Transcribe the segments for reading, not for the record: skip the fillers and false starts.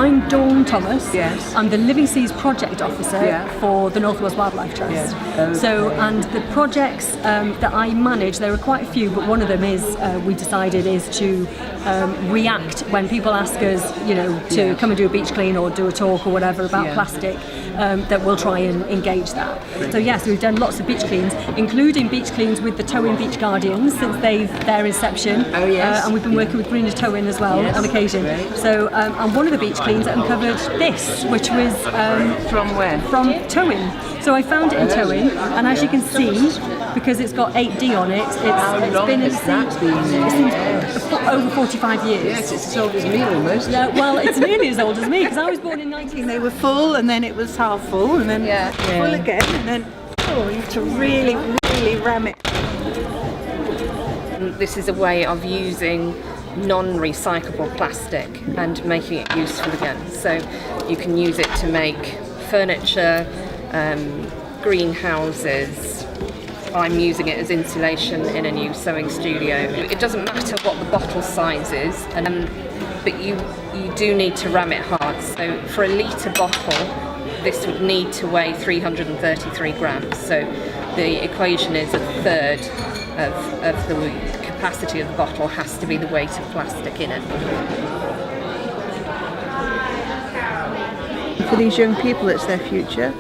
I'm Dawn Thomas. Yes. I'm the Living Seas Project Officer for the North Wales Wildlife Trust. Yeah. So, and the projects that I manage, there are quite a few, but one of them is, we decided, is to react when people ask us, to come and do a beach clean or do a talk or whatever about plastic, that we'll try and engage that. So yes, we've done lots of beach cleans, including beach cleans with the Tywyn Beach Guardians since their inception. Oh yes. And we've been working with Greener Tywyn as well on occasion. Great. So, and one of the beach cleans uncovered this, which was from where? From Tywyn. So I found it in Tywyn, and as you can see, because it's got 8D on it, it's been in the sea over 45 years. Yes, it's as old as me almost. Yeah, well, it's nearly as old as me because I was born in 19. They were full, and then it was half full, and then full again, and then you have to really, really ram it. This is a way of using non-recyclable plastic and making it useful again. So you can use it to make furniture, greenhouses. I'm using it as insulation in a new sewing studio. It doesn't matter what the bottle size is, but you do need to ram it hard. So for a litre bottle, this would need to weigh 333 grams. So the equation is a third of the capacity of the bottle has to be the weight of plastic in it. For these young people, it's their future.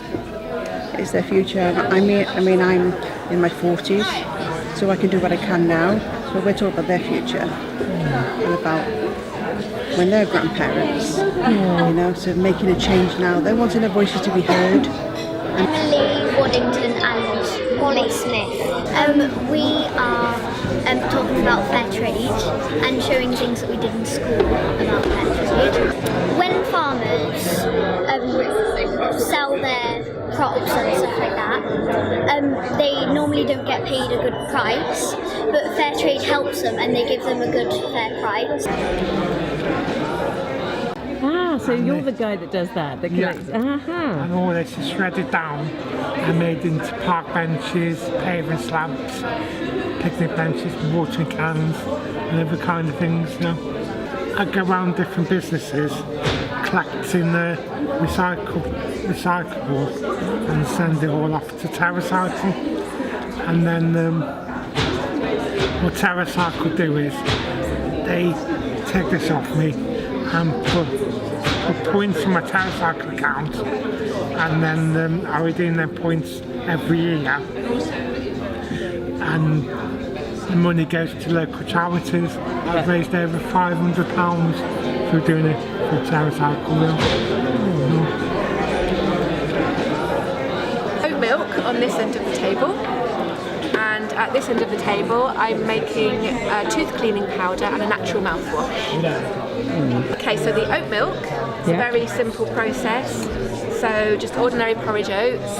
It's their future. I mean, I'm in my 40s, so I can do what I can now. So we're talking about their future and about when they're grandparents. So making a change now. They're wanting their voices to be heard. Emily Waddington and Molly Smith. We are talking about fair trade and showing things that we did in school about fair trade. When farmers sell their crops and stuff like that, they normally don't get paid a good price, but fair trade helps them and they give them a good fair price. So you're the guy that does that, that collects. And all this is shredded down and made into park benches, paving slabs, picnic benches, watering cans, and every kind of things. I go around different businesses collecting the recyclables and send it all off to Terracycle. And then what Terracycle do is they take this off me and put points in my Terracycle account, and then I redeem their points every year, and the money goes to local charities. I've raised over £500 through doing it for Terracycle. Oat milk on this end of the table, and at this end of the table I'm making a tooth cleaning powder and a natural mouthwash. Okay, so the oat milk, it's a very simple process. So just ordinary porridge oats,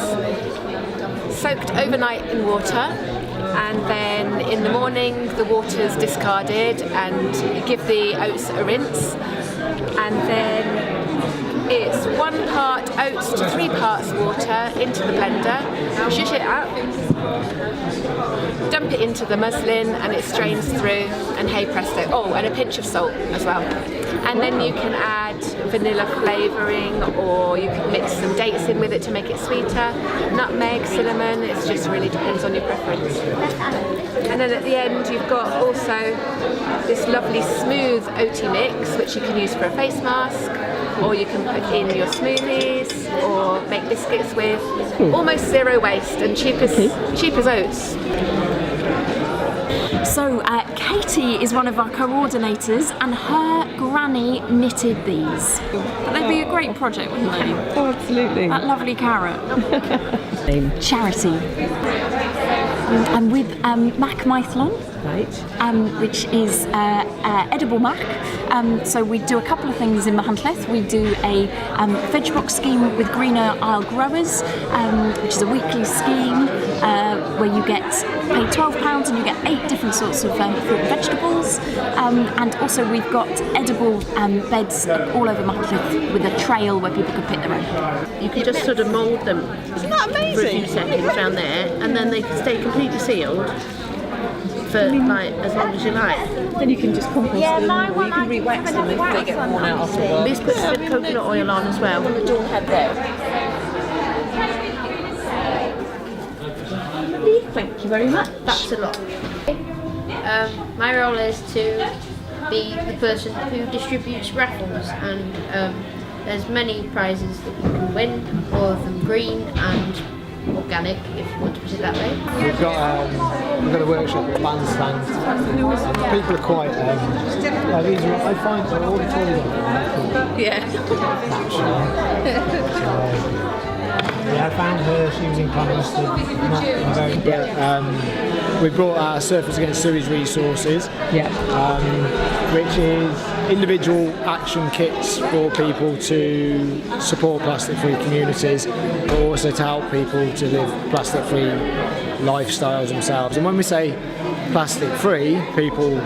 soaked overnight in water, and then in the morning the water's discarded and you give the oats a rinse, and then it's 1 part oats to 3 parts water into the blender, shush it up, dump it into the muslin and it strains through, and hey presto. Oh, and a pinch of salt as well. And then you can add vanilla flavouring, or you can mix some dates in with it to make it sweeter, nutmeg, cinnamon, it just really depends on your preference. And then at the end you've got also this lovely smooth oaty mix which you can use for a face mask, or you can put in your smoothies or make biscuits with. Almost zero waste and cheap as oats. So Katie is one of our coordinators and her granny knitted these. They'd be a great project, wouldn't they? Oh, absolutely. That lovely carrot. Charity. I'm with Mac Mythlon, which is edible mac. So we do a couple of things in Machynlleth. We do a veg box scheme with Greener Isle Growers, which is a weekly scheme where you get paid £12 and you get 8 different sorts of fruit and vegetables. And also we've got edible beds all over Machynlleth with a trail where people can pick their own. You can just sort of mould them for a few seconds around there, and then they can stay completely sealed for like as long as you like. Then you can just compost them, or you can re-wax them if they get worn out after a while. This puts the coconut oil on as well. On the door head there. Thank you very much. That's a lot. My role is to be the person who distributes raffles, and there's many prizes that you can win, all of them green and organic, if you want to put it that way. We've got a workshop at Bandstand. People are quite these are, I find that all the toys I found her, she was in comments but we brought our Surfers Against Sewage resources, which is individual action kits for people to support plastic-free communities, but also to help people to live plastic-free lifestyles themselves. And when we say plastic-free, people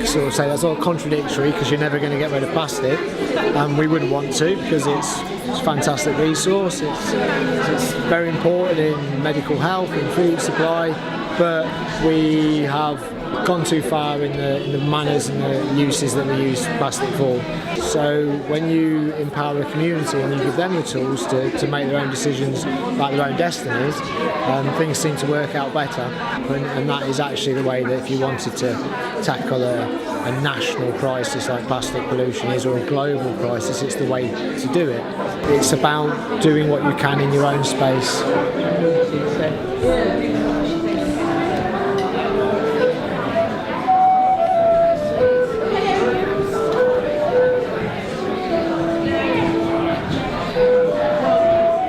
sort of say that's all contradictory because you're never going to get rid of plastic, and we wouldn't want to because it's a fantastic resource. It's very important in medical health, in food supply, but we have gone too far in the manners and the uses that we use plastic for. So when you empower a community and you give them the tools to make their own decisions about their own destinies, things seem to work out better. And that is actually the way that if you wanted to tackle a national crisis like plastic pollution is, or a global crisis, it's the way to do it. It's about doing what you can in your own space.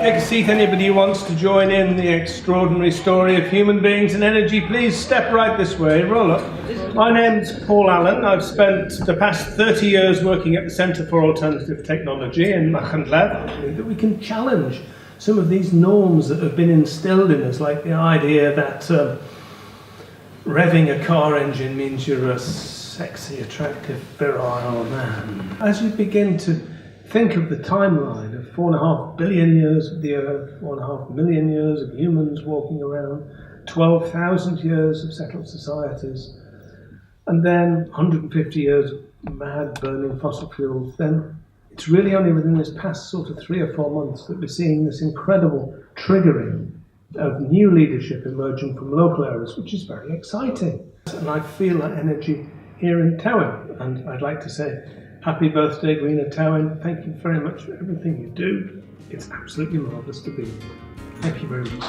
Take a seat, anybody who wants to join in the extraordinary story of human beings and energy, please step right this way, roll up. My name's Paul Allen. I've spent the past 30 years working at the Centre for Alternative Technology in Machynlleth. That we can challenge some of these norms that have been instilled in us, like the idea that revving a car engine means you're a sexy, attractive, virile man. As you begin to think of the timeline of 4.5 billion years of the Earth, 4.5 million years of humans walking around, 12,000 years of settled societies, and then 150 years of mad burning fossil fuels, then it's really only within this past sort of 3 or 4 months that we're seeing this incredible triggering of new leadership emerging from local areas, which is very exciting. And I feel that energy here in Tywyn, and I'd like to say happy birthday, Greener Tywyn. Thank you very much for everything you do. It's absolutely marvellous to be here. Thank you very much.